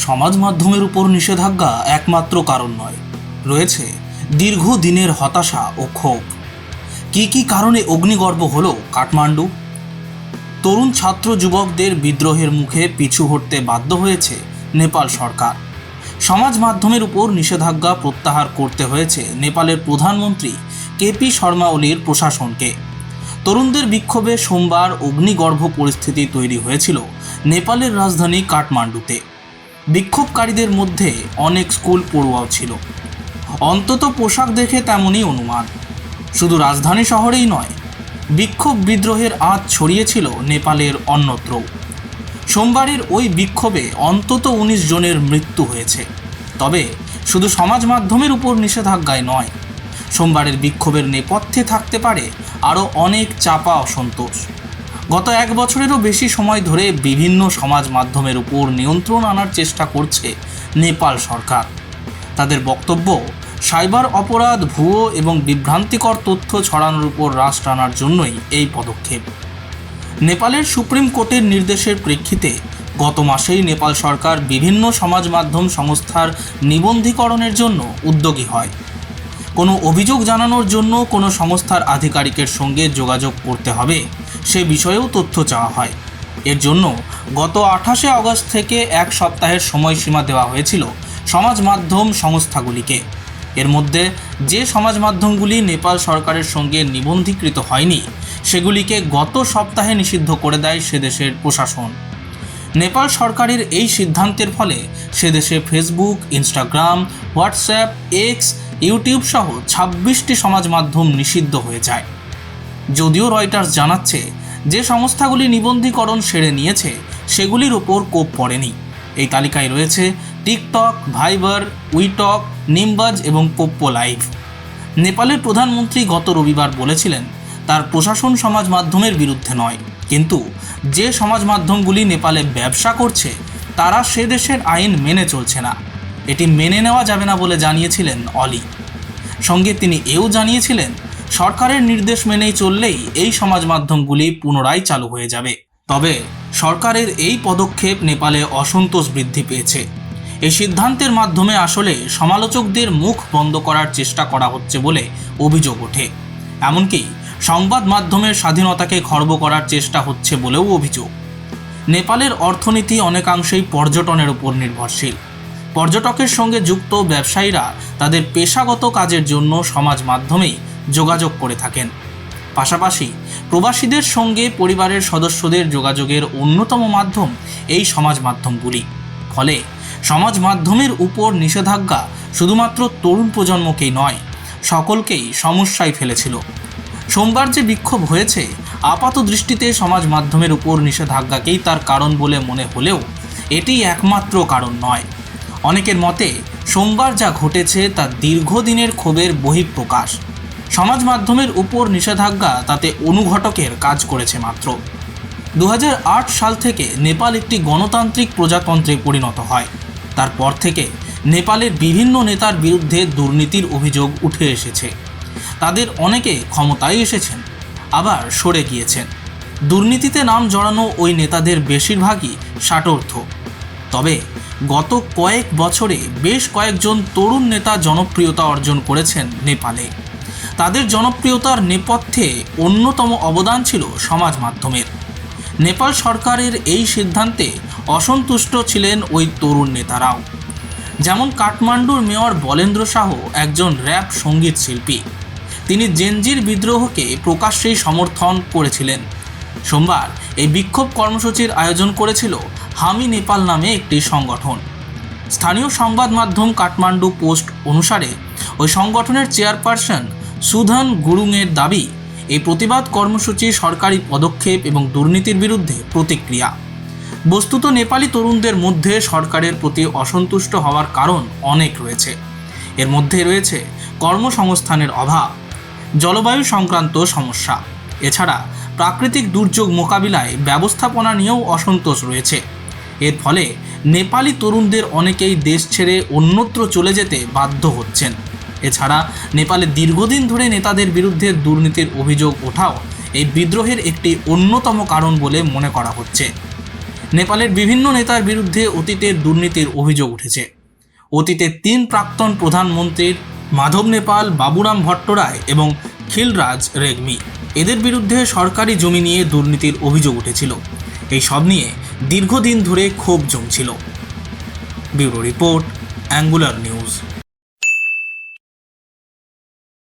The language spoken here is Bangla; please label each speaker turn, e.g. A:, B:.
A: সমাজ মাধ্যমের উপর নিষেধাজ্ঞা একমাত্র কারণ নয়, রয়েছে দীর্ঘদিনের হতাশা ও ক্ষোভ। কি কারণে অগ্নিগর্ভ হলো কাঠমান্ডু? তরুণ ছাত্র যুবকদের বিদ্রোহের মুখে পিছু হটতে বাধ্য হয়েছে নেপাল সরকার। সমাজ মাধ্যমের উপর নিষেধাজ্ঞা প্রত্যাহার করতে হয়েছে নেপালের প্রধানমন্ত্রী কেপি শর্মা ওলির প্রশাসনকে। তরুণদের বিক্ষোভে সোমবার অগ্নিগর্ভ পরিস্থিতি তৈরি হয়েছিল নেপালের রাজধানী কাঠমান্ডুতে। বিক্ষোভকারীদের মধ্যে অনেক স্কুল পড়ুয়াও ছিল। অন্তত পোশাক দেখে তেমনই অনুমান। শুধু রাজধানী শহরেই নয়, বিক্ষোভ বিদ্রোহের আঁচ ছড়িয়েছিল নেপালের অন্যত্র। সোমবারের ওই বিক্ষোভে অন্তত 19 জনের মৃত্যু হয়েছে। তবে শুধু সমাজ মাধ্যমের উপর নিষেধাজ্ঞায় নয়, সোমবারের বিক্ষোভের নেপথ্যে থাকতে পারে আরও অনেক চাপা অসন্তোষ। গত 1 বছরেরও বেশি সময় ধরে বিভিন্ন সমাজ মাধ্যমের উপর নিয়ন্ত্রণ আনার চেষ্টা করছে নেপাল সরকার। তাদের বক্তব্য, সাইবার অপরাধ, ভুয়ো এবং বিভ্রান্তিকর তথ্য ছড়ানোর উপর রাশ টানার জন্যই এই পদক্ষেপ। নেপালের সুপ্রিম কোর্টের নির্দেশের প্রেক্ষিতে গত মাসেই নেপাল সরকার বিভিন্ন সমাজ মাধ্যম সংস্থার নিবন্ধীকরণের জন্য উদ্যোগী হয়। কোনো অভিযোগ জানানোর জন্য কোনো সংস্থার আধিকারিকের সঙ্গে যোগাযোগ করতে হবে সে বিষয়েও তথ্য চাওয়া হয়। এর জন্য গত 28শে আগস্ট থেকে 1 সপ্তাহের সময়সীমা দেওয়া হয়েছিল সমাজ মাধ্যম সংস্থাগুলিকে। এর মধ্যে যে সমাজ মাধ্যমগুলি নেপাল সরকারের সঙ্গে নিবন্ধীকৃত হয়নি সেগুলিকে গত সপ্তাহে নিষিদ্ধ করে দেয় সে দেশের প্রশাসন। নেপাল সরকারের এই সিদ্ধান্তের ফলে সে দেশে Facebook, Instagram, WhatsApp, x, YouTube সহ 26টি সমাজ মাধ্যম নিষিদ্ধ হয়ে যায়। যদিও রয়টার্স জানাচ্ছে যে সংস্থাগুলি নিবন্ধীকরণ সেরে নিয়েছে সেগুলির ওপর কোপ পড়েনি। এই তালিকায় রয়েছে টিকটক, ভাইবার, উইটক, নিমবাজ এবং পোপ্পো লাইভ। নেপালের প্রধানমন্ত্রী গত রবিবার বলেছিলেন তার প্রশাসন সমাজ মাধ্যমের বিরুদ্ধে নয়, কিন্তু যে সমাজ মাধ্যমগুলি নেপালে ব্যবসা করছে তারা সে দেশের আইন মেনে চলছে না। এটি মেনে নেওয়া যাবে না বলে জানিয়েছিলেন অলি। সঙ্গে তিনি এও জানিয়েছিলেন সরকারের নির্দেশ মেনেই চললেই এই সমাজ মাধ্যমগুলি পুনরায় চালু হয়ে যাবে। তবে সরকারের এই পদক্ষেপ নেপালে অসন্তোষ বৃদ্ধি পেয়েছে। এই সিদ্ধান্তের মাধ্যমে আসলে সমালোচকদের মুখ বন্ধ করার চেষ্টা করা হচ্ছে বলে অভিযোগ ওঠে। এমনকি সংবাদ মাধ্যমের স্বাধীনতাকে খর্ব করার চেষ্টা হচ্ছে বলেও অভিযোগ। নেপালের অর্থনীতি অনেকাংশেই পর্যটনের উপর নির্ভরশীল। পর্যটকের সঙ্গে যুক্ত ব্যবসায়ীরা তাদের পেশাগত কাজের জন্য সমাজ মাধ্যমেই যোগাযোগ করে থাকেন। পাশাপাশি প্রবাসীদের সঙ্গে পরিবারের সদস্যদের যোগাযোগের অন্যতম মাধ্যম এই সমাজ মাধ্যমগুলি। ফলে সমাজ মাধ্যমের উপর নিষেধাজ্ঞা শুধুমাত্র তরুণ প্রজন্মকেই নয়, সকলকেই সমস্যায় ফেলেছিল। সোমবার যে বিক্ষোভ হয়েছে আপাত দৃষ্টিতে সমাজ মাধ্যমের উপর নিষেধাজ্ঞাকেই তার কারণ বলে মনে হলেও এটি একমাত্র কারণ নয়। অনেকের মতে সোমবার যা ঘটেছে তা দীর্ঘদিনের ক্ষোভের বহিঃপ্রকাশ। সমাজ মাধ্যমের উপর নিষেধাজ্ঞা তাতে অনুঘটকের কাজ করেছে মাত্র। 2008 সাল থেকে নেপাল একটি গণতান্ত্রিক প্রজাতন্ত্রে পরিণত হয়। তারপর থেকে নেপালের বিভিন্ন নেতার বিরুদ্ধে দুর্নীতির অভিযোগ উঠে এসেছে। তাদের অনেকে ক্ষমতায় এসেছেন, আবার সরে গিয়েছেন। দুর্নীতিতে নাম জড়ানো ওই নেতাদের বেশিরভাগই ষাটোর্ধ্ব। তবে গত কয়েক বছরে বেশ কয়েকজন তরুণ নেতা জনপ্রিয়তা অর্জন করেছেন নেপালে। তাদের জনপ্রিয়তার নেপথ্যে অন্যতম অবদান ছিল সমাজ মাধ্যমের। নেপাল সরকারের এই সিদ্ধান্তে অসন্তুষ্ট ছিলেন ওই তরুণ নেতারাও। যেমন কাঠমান্ডুর মেয়র বলেন্দ্র শাহ একজন র্যাপ সঙ্গীত শিল্পী। তিনি জেনজির বিদ্রোহকে প্রকাশ্যেই সমর্থন করেছিলেন। সোমবার এই বিক্ষোভ কর্মসূচির আয়োজন করেছিল হামি নেপাল নামে একটি সংগঠন। স্থানীয় সংবাদ মাধ্যম কাঠমান্ডু পোস্ট অনুসারে ওই সংগঠনের চেয়ারপারসন সুধন গুরুংয়ের দাবি, এই প্রতিবাদ কর্মসূচি সরকারি পদক্ষেপ এবং দুর্নীতির বিরুদ্ধে প্রতিক্রিয়া। বস্তুত নেপালি তরুণদের মধ্যে সরকারের প্রতি অসন্তুষ্ট হওয়ার কারণ অনেক রয়েছে। এর মধ্যে রয়েছে কর্মসংস্থানের অভাব, জলবায়ু সংক্রান্ত সমস্যা, এছাড়া প্রাকৃতিক দুর্যোগ মোকাবিলায় ব্যবস্থাপনা নিয়েও অসন্তোষ রয়েছে। এর ফলে নেপালি তরুণদের অনেকেই দেশ ছেড়ে অন্যত্র চলে যেতে বাধ্য হচ্ছেন। এছাড়া নেপালে দীর্ঘদিন ধরে নেতাদের বিরুদ্ধে দুর্নীতির অভিযোগ ওঠাও এই বিদ্রোহের একটি অন্যতম কারণ বলে মনে করা হচ্ছে। নেপালের বিভিন্ন নেতার বিরুদ্ধে অতীতের দুর্নীতির অভিযোগ উঠেছে। অতীতে 3 প্রাক্তন প্রধানমন্ত্রীর মাধব নেপাল, বাবুরাম ভট্টরায় এবং খিলরাজ রেগ্মি এদের বিরুদ্ধে সরকারি জমি নিয়ে দুর্নীতির অভিযোগ উঠেছিল। এই সব নিয়ে দীর্ঘদিন ধরে ক্ষোভ জমছিল। Bureau report, angular news.